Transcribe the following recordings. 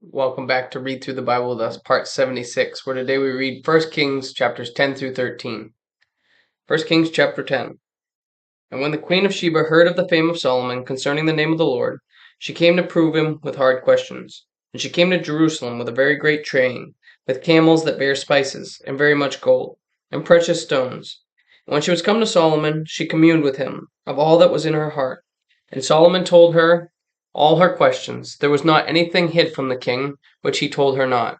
Welcome back to Read Through the Bible with Us, part 76, where today we read 1 Kings chapters 10 through 13. 1 Kings chapter 10. And when the queen of Sheba heard of the fame of Solomon concerning the name of the Lord, she came to prove him with hard questions. And she came to Jerusalem with a very great train, with camels that bear spices, and very much gold, and precious stones. And when she was come to Solomon, she communed with him of all that was in her heart. And Solomon told her all her questions. There was not anything hid from the king, which he told her not.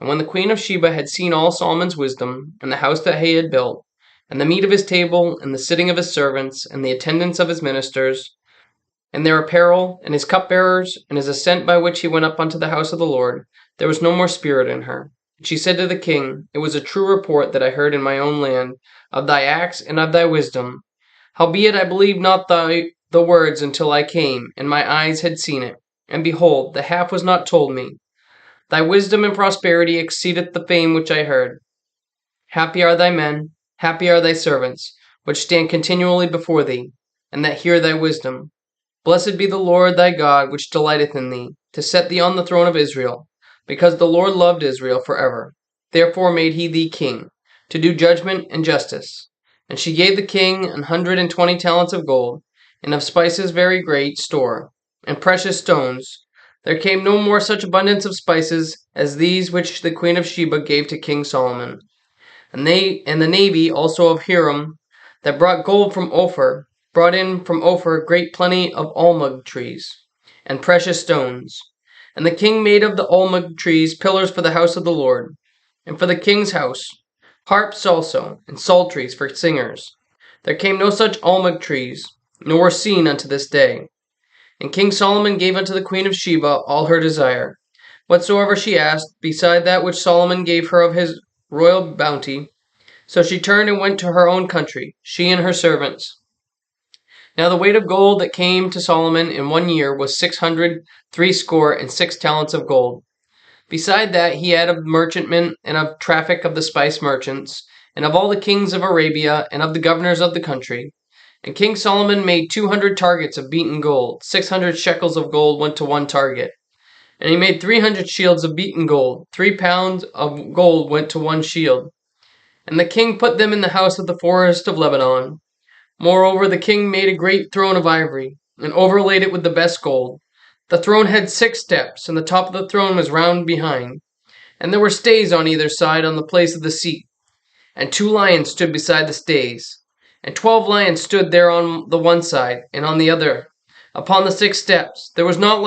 And when the queen of Sheba had seen all Solomon's wisdom, and the house that he had built, and the meat of his table, and the sitting of his servants, and the attendance of his ministers, and their apparel, and his cupbearers, and his ascent by which he went up unto the house of the Lord, there was no more spirit in her. And she said to the king, It was a true report that I heard in my own land, of thy acts and of thy wisdom. Howbeit I believed not the words until I came, and my eyes had seen it. And behold, the half was not told me. Thy wisdom and prosperity exceedeth the fame which I heard. Happy are thy men, happy are thy servants, which stand continually before thee, and that hear thy wisdom. Blessed be the Lord thy God, which delighteth in thee, to set thee on the throne of Israel, because the Lord loved Israel forever. Therefore made he thee king, to do judgment and justice. And she gave the king 120 talents of gold, and of spices very great store, and precious stones. There came no more such abundance of spices as these which the queen of Sheba gave to King Solomon. And the navy also of Hiram, that brought gold from Ophir, brought in from Ophir great plenty of almug trees, and precious stones. And the king made of the almug trees pillars for the house of the Lord, and for the king's house, harps also, and psalteries for singers. There came no such almug trees, nor were seen unto this day. And King Solomon gave unto the queen of Sheba all her desire, whatsoever she asked, beside that which Solomon gave her of his royal bounty. So she turned and went to her own country, she and her servants. Now the weight of gold that came to Solomon in 1 year was 636 talents of gold. Beside that he had of merchantmen, and of traffic of the spice merchants, and of all the kings of Arabia, and of the governors of the country. And King Solomon made 200 targets of beaten gold. 600 shekels of gold went to one target. And he made 300 shields of beaten gold. 3 pounds of gold went to one shield. And the king put them in the house of the forest of Lebanon. Moreover, the king made a great throne of ivory, and overlaid it with the best gold. The throne had 6 steps, and the top of the throne was round behind. And there were stays on either side on the place of the seat. And 2 lions stood beside the stays. And 12 lions stood there on the one side, and on the other. Upon the 6 steps, there was not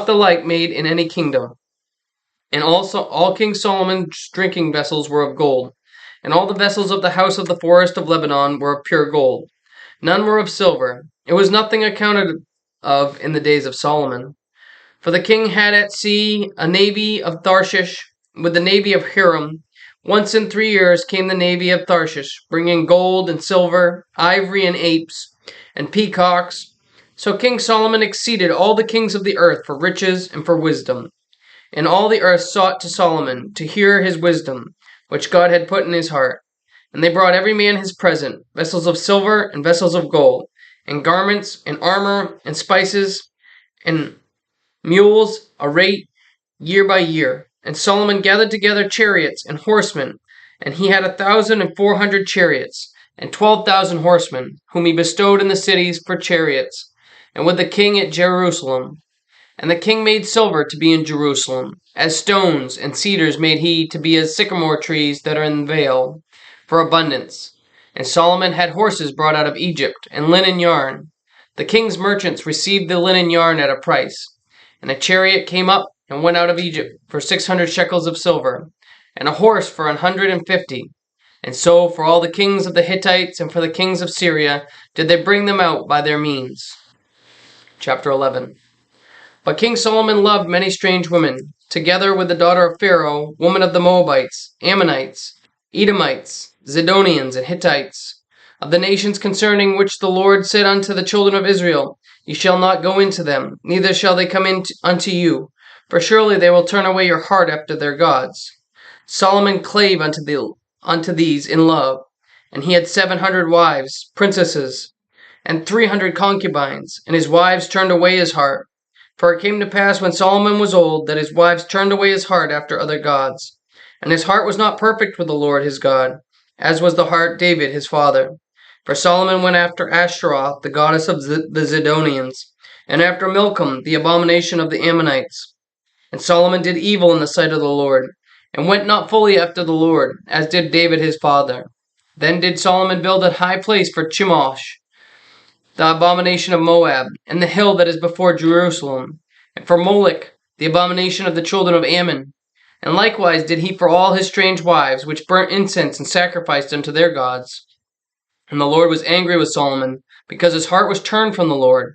the like made in any kingdom. And also all King Solomon's drinking vessels were of gold, and all the vessels of the house of the forest of Lebanon were of pure gold. None were of silver. It was nothing accounted of in the days of Solomon. For the king had at sea a navy of Tarshish with the navy of Hiram. Once in 3 years came the navy of Tarshish, bringing gold and silver, ivory and apes, and peacocks. So King Solomon exceeded all the kings of the earth for riches and for wisdom. And all the earth sought to Solomon to hear his wisdom, which God had put in his heart. And they brought every man his present, vessels of silver and vessels of gold, and garments and armor and spices and mules, a rate year by year. And Solomon gathered together chariots and horsemen, and he had 1,400 chariots, and 12,000 horsemen, whom he bestowed in the cities for chariots, and with the king at Jerusalem. And the king made silver to be in Jerusalem, as stones, and cedars made he to be as sycamore trees that are in the vale, for abundance. And Solomon had horses brought out of Egypt, and linen yarn. The king's merchants received the linen yarn at a price. And a chariot came up and went out of Egypt for 600 shekels of silver, and a horse for 150. And so for all the kings of the Hittites and for the kings of Syria did they bring them out by their means. Chapter 11. But King Solomon loved many strange women, together with the daughter of Pharaoh, woman of the Moabites, Ammonites, Edomites, Zidonians, and Hittites, of the nations concerning which the Lord said unto the children of Israel, Ye shall not go into them, neither shall they come in unto you, for surely they will turn away your heart after their gods. Solomon clave unto these in love, and he had 700 wives, princesses, and 300 concubines, and his wives turned away his heart. For it came to pass when Solomon was old that his wives turned away his heart after other gods. And his heart was not perfect with the Lord his God, as was the heart David his father. For Solomon went after Ashtaroth, the goddess of the Zidonians, and after Milcom, the abomination of the Ammonites. And Solomon did evil in the sight of the Lord, and went not fully after the Lord, as did David his father. Then did Solomon build a high place for Chemosh, the abomination of Moab, and the hill that is before Jerusalem, and for Moloch, the abomination of the children of Ammon. And likewise did he for all his strange wives, which burnt incense and sacrificed unto their gods. And the Lord was angry with Solomon, because his heart was turned from the Lord,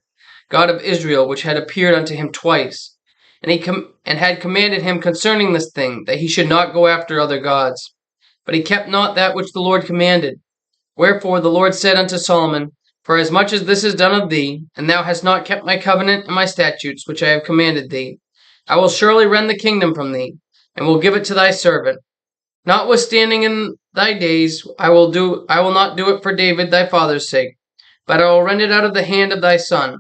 God of Israel, which had appeared unto him twice. And he had commanded him concerning this thing, that he should not go after other gods. But he kept not that which the Lord commanded. Wherefore the Lord said unto Solomon, For as much as this is done of thee, and thou hast not kept my covenant and my statutes which I have commanded thee, I will surely rend the kingdom from thee, and will give it to thy servant. Notwithstanding in thy days I will not do it for David thy father's sake, but I will rend it out of the hand of thy son.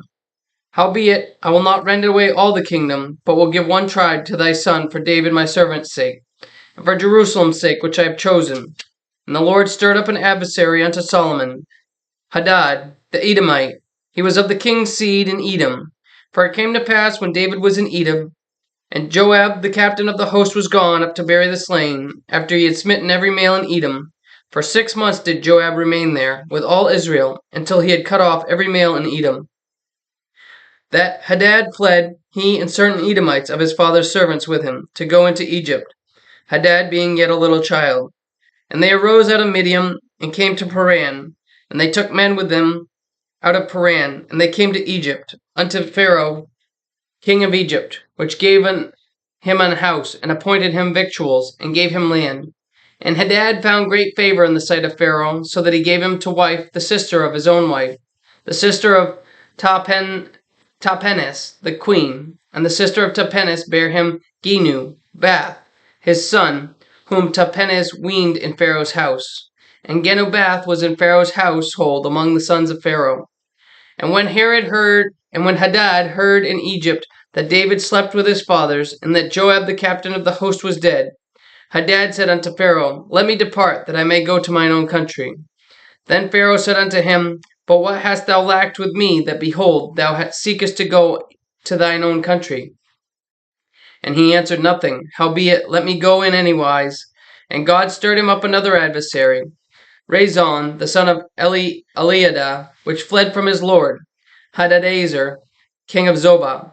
Howbeit, I will not rend away all the kingdom, but will give one tribe to thy son for David my servant's sake, and for Jerusalem's sake which I have chosen. And the Lord stirred up an adversary unto Solomon, Hadad, the Edomite. He was of the king's seed in Edom. For it came to pass when David was in Edom, and Joab the captain of the host was gone up to bury the slain, after he had smitten every male in Edom. For 6 months did Joab remain there, with all Israel, until he had cut off every male in Edom. That Hadad fled, he and certain Edomites of his father's servants with him, to go into Egypt, Hadad being yet a little child. And they arose out of Midian, and came to Paran, and they took men with them out of Paran, and they came to Egypt, unto Pharaoh, king of Egypt, which gave him an house, and appointed him victuals, and gave him land. And Hadad found great favor in the sight of Pharaoh, so that he gave him to wife the sister of his own wife, the sister of Tapenes the queen. And the sister of Tapenes bare him Genu, Bath, his son, whom Tapenes weaned in Pharaoh's house. And Genubath was in Pharaoh's household among the sons of Pharaoh. And when Hadad heard in Egypt that David slept with his fathers, and that Joab the captain of the host was dead, Hadad said unto Pharaoh, Let me depart, that I may go to mine own country. Then Pharaoh said unto him, But what hast thou lacked with me, that behold, thou seekest to go to thine own country? And he answered nothing. Howbeit, let me go in any wise. And God stirred him up another adversary, Rezon, the son of Eliadah, which fled from his lord, Hadadezer, king of Zobah.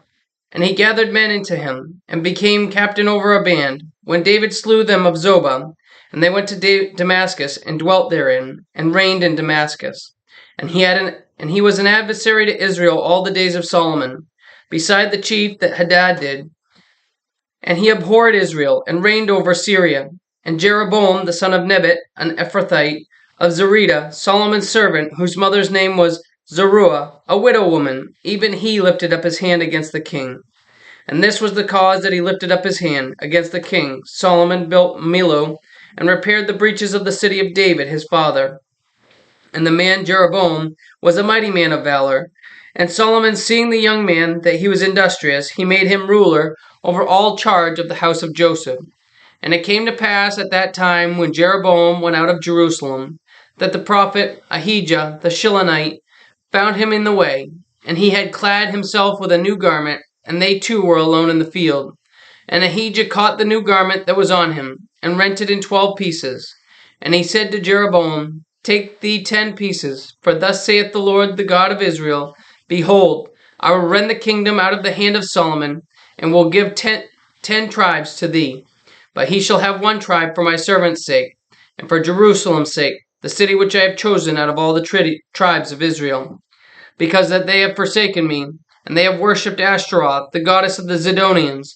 And he gathered men into him, and became captain over a band, when David slew them of Zobah. And they went to Damascus, and dwelt therein, and reigned in Damascus. And he was an adversary to Israel all the days of Solomon, beside the chief that Hadad did. And he abhorred Israel, and reigned over Syria. And Jeroboam, the son of Nebat, an Ephrathite, of Zerida, Solomon's servant, whose mother's name was Zeruiah, a widow woman, even he lifted up his hand against the king. And this was the cause that he lifted up his hand against the king. Solomon built Millo, and repaired the breaches of the city of David his father. And the man Jeroboam was a mighty man of valor. And Solomon, seeing the young man that he was industrious, he made him ruler over all charge of the house of Joseph. And it came to pass at that time, when Jeroboam went out of Jerusalem, that the prophet Ahijah the Shilonite found him in the way, and he had clad himself with a new garment, and they two were alone in the field. And Ahijah caught the new garment that was on him, and rent it in 12 pieces. And he said to Jeroboam, Take thee 10 pieces, for thus saith the Lord the God of Israel, Behold, I will rend the kingdom out of the hand of Solomon, and will give 10 tribes to thee. But he shall have 1 tribe for my servant's sake, and for Jerusalem's sake, the city which I have chosen out of all the tribes of Israel. Because that they have forsaken me, and they have worshipped Ashtaroth, the goddess of the Zidonians,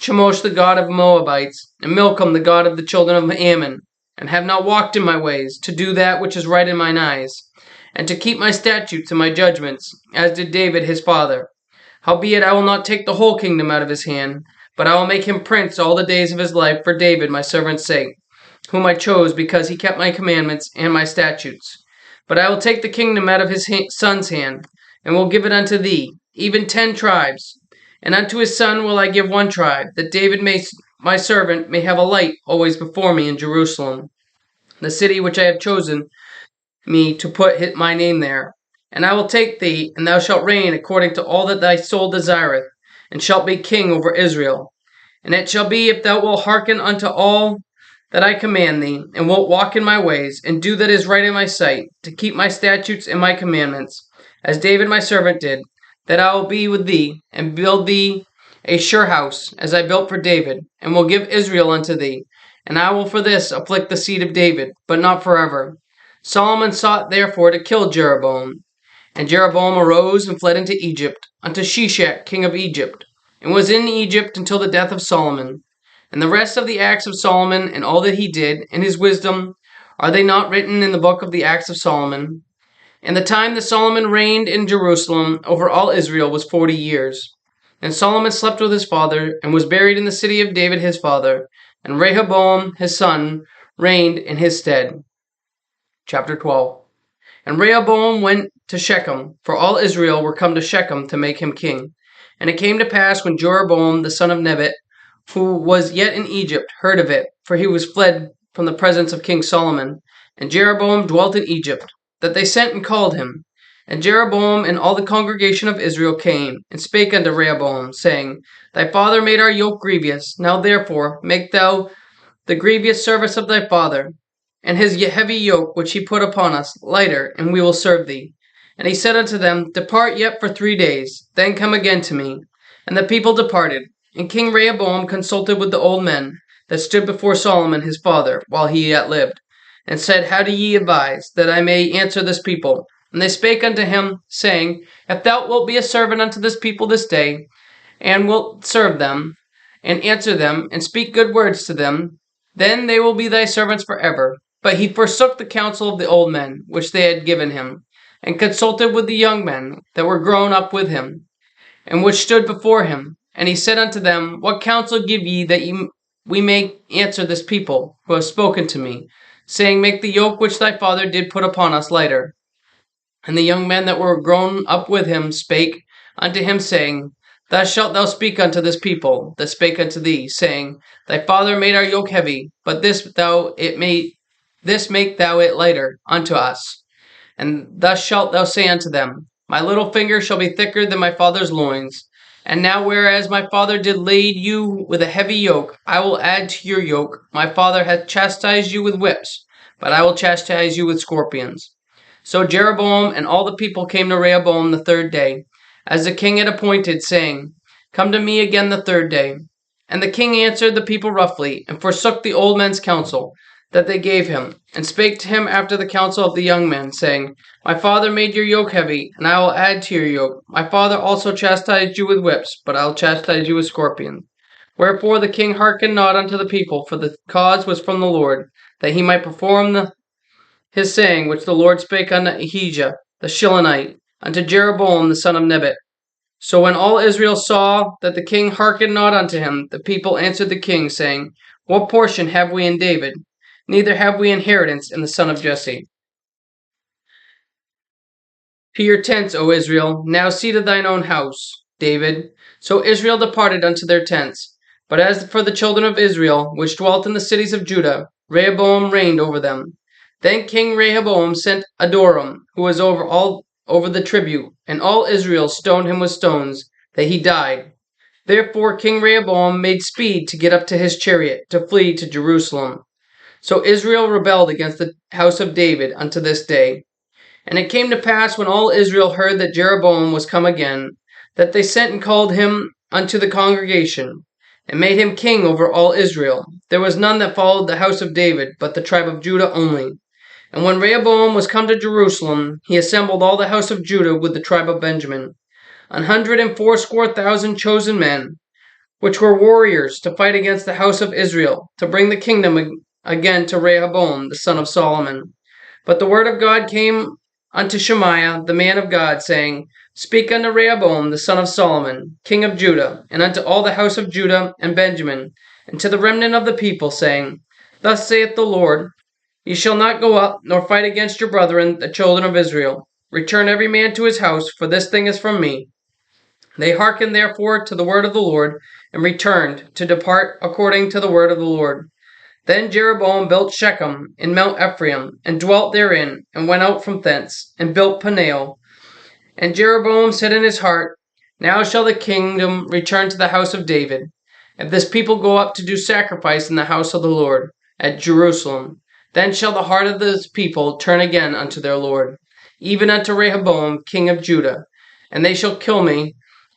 Chemosh the god of Moabites, and Milcom the god of the children of Ammon, and have not walked in my ways, to do that which is right in mine eyes, and to keep my statutes and my judgments, as did David his father. Howbeit I will not take the whole kingdom out of his hand, but I will make him prince all the days of his life for David my servant's sake, whom I chose because he kept my commandments and my statutes. But I will take the kingdom out of his son's hand, and will give it unto thee, even 10 tribes. And unto his son will I give one tribe, that David my servant may have a light always before me in Jerusalem, the city which I have chosen me to put my name there. And I will take thee, and thou shalt reign according to all that thy soul desireth, and shalt be king over Israel. And it shall be, if thou wilt hearken unto all that I command thee, and wilt walk in my ways, and do that is right in my sight, to keep my statutes and my commandments, as David my servant did, that I will be with thee, and build thee a sure house, as I built for David, and will give Israel unto thee. And I will for this afflict the seed of David, but not forever. Solomon sought therefore to kill Jeroboam. And Jeroboam arose and fled into Egypt, unto Shishak king of Egypt, and was in Egypt until the death of Solomon. And the rest of the acts of Solomon, and all that he did, and his wisdom, are they not written in the book of the acts of Solomon? And the time that Solomon reigned in Jerusalem over all Israel was 40 years. And Solomon slept with his father, and was buried in the city of David his father, and Rehoboam his son reigned in his stead. Chapter 12. And Rehoboam went to Shechem, for all Israel were come to Shechem to make him king. And it came to pass, when Jeroboam the son of Nebat, who was yet in Egypt, heard of it, for he was fled from the presence of King Solomon, and Jeroboam dwelt in Egypt, that they sent and called him. And Jeroboam and all the congregation of Israel came, and spake unto Rehoboam, saying, Thy father made our yoke grievous. Now therefore make thou the grievous service of thy father, and his heavy yoke which he put upon us, lighter, and we will serve thee. And he said unto them, Depart yet for 3 days, then come again to me. And the people departed. And King Rehoboam consulted with the old men that stood before Solomon his father, while he yet lived, and said, How do ye advise, that I may answer this people? And they spake unto him, saying, If thou wilt be a servant unto this people this day, and wilt serve them, and answer them, and speak good words to them, then they will be thy servants forever. But he forsook the counsel of the old men, which they had given him, and consulted with the young men that were grown up with him, and which stood before him. And he said unto them, What counsel give ye that we may answer this people, who have spoken to me, saying, Make the yoke which thy father did put upon us lighter? And the young men that were grown up with him spake unto him, saying, Thus shalt thou speak unto this people that spake unto thee, saying, Thy father made our yoke heavy, but this make thou it lighter unto us. And thus shalt thou say unto them, My little finger shall be thicker than my father's loins. And now whereas my father did lade you with a heavy yoke, I will add to your yoke. My father hath chastised you with whips, but I will chastise you with scorpions. So Jeroboam and all the people came to Rehoboam the 3rd day, as the king had appointed, saying, Come to me again the 3rd day. And the king answered the people roughly, and forsook the old men's counsel that they gave him, and spake to him after the counsel of the young men, saying, My father made your yoke heavy, and I will add to your yoke. My father also chastised you with whips, but I will chastise you with scorpions. Wherefore the king hearkened not unto the people, for the cause was from the Lord, that he might perform his saying which the Lord spake unto Ahijah the Shilonite, unto Jeroboam the son of Nebat. So when all Israel saw that the king hearkened not unto him, the people answered the king, saying, What portion have we in David? Neither have we inheritance in the son of Jesse. To your tents, O Israel, now see to thine own house, David. So Israel departed unto their tents. But as for the children of Israel, which dwelt in the cities of Judah, Rehoboam reigned over them. Then King Rehoboam sent Adoram, who was over the tribute, and all Israel stoned him with stones, that he died. Therefore King Rehoboam made speed to get up to his chariot, to flee to Jerusalem. So Israel rebelled against the house of David unto this day. And it came to pass, when all Israel heard that Jeroboam was come again, that they sent and called him unto the congregation, and made him king over all Israel. There was none that followed the house of David, but the tribe of Judah only. And when Rehoboam was come to Jerusalem, he assembled all the house of Judah with the tribe of Benjamin, 180,000 chosen men, which were warriors to fight against the house of Israel, to bring the kingdom again to Rehoboam the son of Solomon. But the word of God came unto Shemaiah the man of God, saying, Speak unto Rehoboam the son of Solomon, king of Judah, and unto all the house of Judah and Benjamin, and to the remnant of the people, saying, Thus saith the Lord, Ye shall not go up, nor fight against your brethren, the children of Israel. Return every man to his house, for this thing is from me. They hearkened therefore to the word of the Lord, and returned to depart according to the word of the Lord. Then Jeroboam built Shechem in Mount Ephraim, and dwelt therein, and went out from thence, and built Peniel. And Jeroboam said in his heart, Now shall the kingdom return to the house of David, if this people go up to do sacrifice in the house of the Lord at Jerusalem. Then shall the heart of this people turn again unto their Lord, even unto Rehoboam king of Judah. And they shall kill me,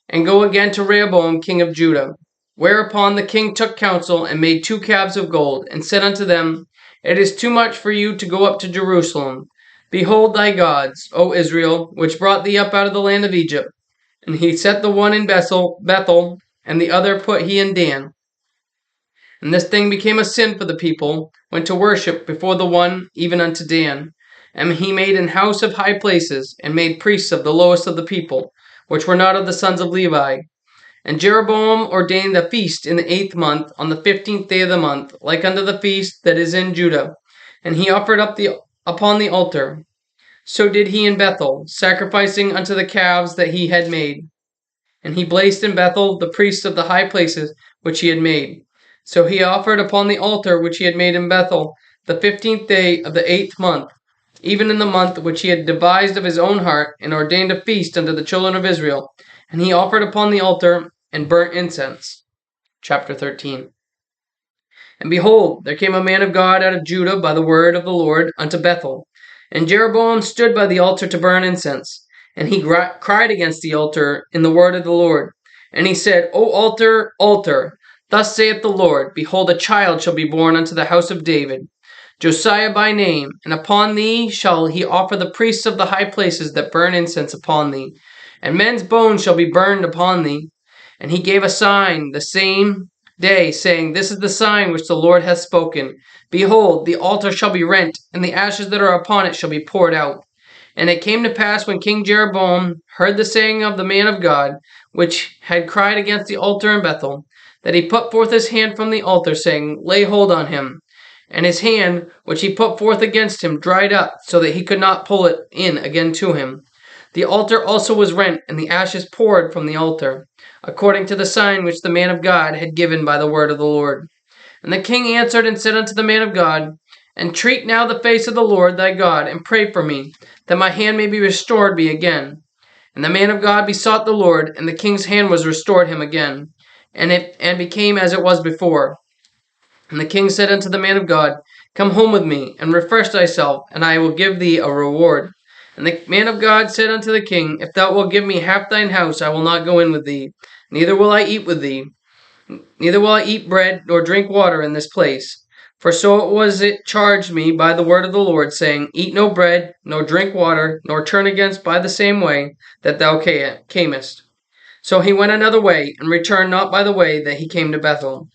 and go again to Rehoboam king of Judah. Whereupon the king took counsel, and made 2 calves of gold, and said unto them, It is too much for you to go up to Jerusalem. Behold thy gods, O Israel, which brought thee up out of the land of Egypt. And he set the one in Bethel, and the other put he in Dan. And this thing became a sin for the people, when to worship before the one, even unto Dan. And he made an house of high places, and made priests of the lowest of the people, which were not of the sons of Levi. And Jeroboam ordained a feast in the 8th month, on the 15th day of the month, like unto the feast that is in Judah. And he offered up upon the altar. So did he in Bethel, sacrificing unto the calves that he had made. And he placed in Bethel the priests of the high places which he had made. So he offered upon the altar which he had made in Bethel the 15th day of the 8th month, even in the month which he had devised of his own heart, and ordained a feast unto the children of Israel. And he offered upon the altar and burnt incense. Chapter 13. And behold, there came a man of God out of Judah by the word of the Lord unto Bethel. And Jeroboam stood by the altar to burn incense. And he cried against the altar in the word of the Lord. And he said, O altar, altar, thus saith the Lord, Behold, a child shall be born unto the house of David, Josiah by name, and upon thee shall he offer the priests of the high places that burn incense upon thee, and men's bones shall be burned upon thee. And he gave a sign the same day, saying, This is the sign which the Lord hath spoken. Behold, the altar shall be rent, and the ashes that are upon it shall be poured out. And it came to pass, when King Jeroboam heard the saying of the man of God, which had cried against the altar in Bethel, that he put forth his hand from the altar, saying, Lay hold on him. And his hand, which he put forth against him, dried up, so that he could not pull it in again to him. The altar also was rent, and the ashes poured from the altar, according to the sign which the man of God had given by the word of the Lord. And the king answered and said unto the man of God, Entreat now the face of the Lord thy God, and pray for me, that my hand may be restored me again. And the man of God besought the Lord, and the king's hand was restored him again, and became as it was before. And the king said unto the man of God, Come home with me, and refresh thyself, and I will give thee a reward. And the man of God said unto the king, If thou wilt give me half thine house, I will not go in with thee, neither will I eat with thee, neither will I eat bread nor drink water in this place. For so it was it charged me by the word of the Lord, saying, Eat no bread, nor drink water, nor turn against by the same way that thou camest. So he went another way, and returned not by the way that he came to Bethel.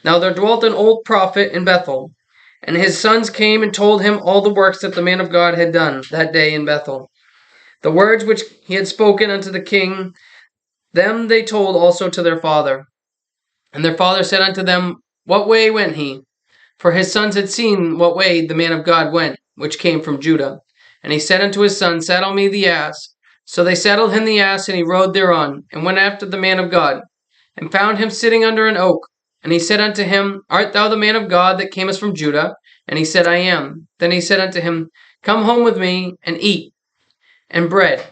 Now there dwelt an old prophet in Bethel, and his sons came and told him all the works that the man of God had done that day in Bethel. The words which he had spoken unto the king, them they told also to their father. And their father said unto them, What way went he? For his sons had seen what way the man of God went, which came from Judah. And he said unto his son, Saddle me the ass. So they saddled him the ass, and he rode thereon, and went after the man of God, and found him sitting under an oak. And he said unto him, Art thou the man of God that camest from Judah? And he said, I am. Then he said unto him, Come home with me, and eat, and bread.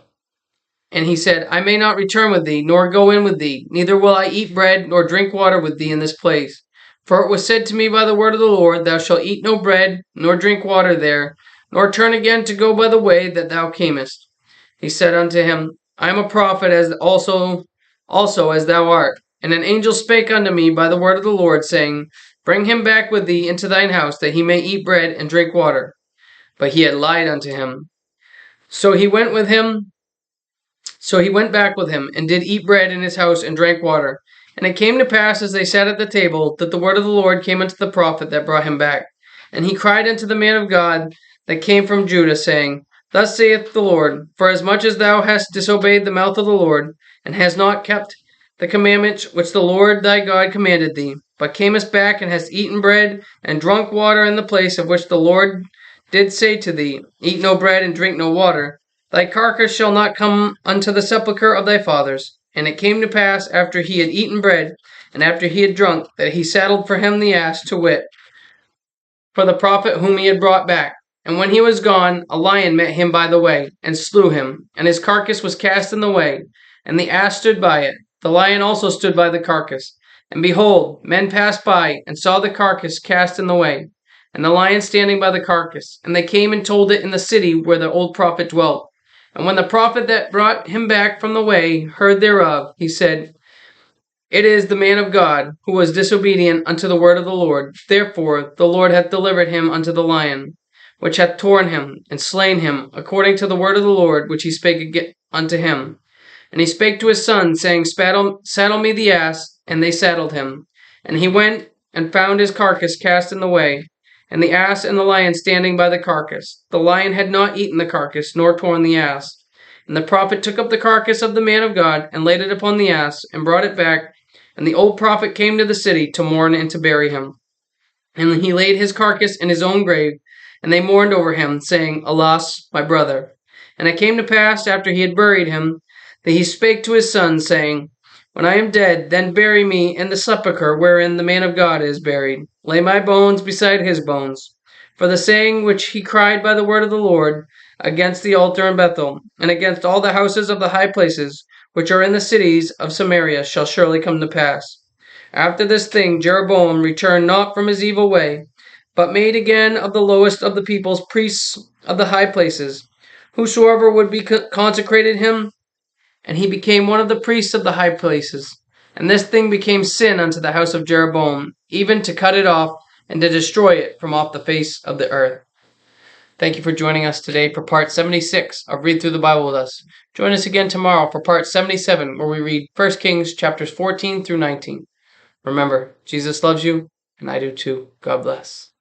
And he said, I may not return with thee, nor go in with thee, neither will I eat bread, nor drink water with thee in this place. For it was said to me by the word of the Lord, Thou shalt eat no bread, nor drink water there, nor turn again to go by the way that thou camest. He said unto him, I am a prophet, as also as thou art. And an angel spake unto me by the word of the Lord, saying, Bring him back with thee into thine house, that he may eat bread and drink water. But he had lied unto him. So he went back with him, and did eat bread in his house, and drank water. And it came to pass, as they sat at the table, that the word of the Lord came unto the prophet that brought him back. And he cried unto the man of God that came from Judah, saying, Thus saith the Lord, Forasmuch as thou hast disobeyed the mouth of the Lord, and hast not kept the commandment which the Lord thy God commanded thee, but camest back, and hast eaten bread, and drunk water in the place of which the Lord did say to thee, Eat no bread, and drink no water, thy carcass shall not come unto the sepulchre of thy fathers. And it came to pass, after he had eaten bread, and after he had drunk, that he saddled for him the ass, to wit, for the prophet whom he had brought back. And when he was gone, a lion met him by the way, and slew him, and his carcass was cast in the way, and the ass stood by it. The lion also stood by the carcass. And behold, men passed by, and saw the carcass cast in the way, and the lion standing by the carcass. And they came and told it in the city where the old prophet dwelt. And when the prophet that brought him back from the way heard thereof, he said, It is the man of God, who was disobedient unto the word of the Lord. Therefore the Lord hath delivered him unto the lion, which hath torn him, and slain him, according to the word of the Lord, which he spake unto him. And he spake to his son, saying, Saddle me the ass. And they saddled him. And he went and found his carcass cast in the way, and the ass and the lion standing by the carcass. The lion had not eaten the carcass, nor torn the ass. And the prophet took up the carcass of the man of God, and laid it upon the ass, and brought it back. And the old prophet came to the city to mourn and to bury him. And he laid his carcass in his own grave, and they mourned over him, saying, Alas, my brother. And it came to pass, after he had buried him, that he spake to his son, saying, When I am dead, then bury me in the sepulchre wherein the man of God is buried. Lay my bones beside his bones. For the saying which he cried by the word of the Lord against the altar in Bethel, and against all the houses of the high places, which are in the cities of Samaria, shall surely come to pass. After this thing Jeroboam returned not from his evil way, but made again of the lowest of the people's priests of the high places, whosoever would be consecrated him, and he became one of the priests of the high places. And this thing became sin unto the house of Jeroboam, even to cut it off, and to destroy it from off the face of the earth. Thank you for joining us today for part 76 of Read Through the Bible with us. Join us again tomorrow for part 77, where we read 1 Kings chapters 14 through 19. Remember, Jesus loves you, and I do too. God bless.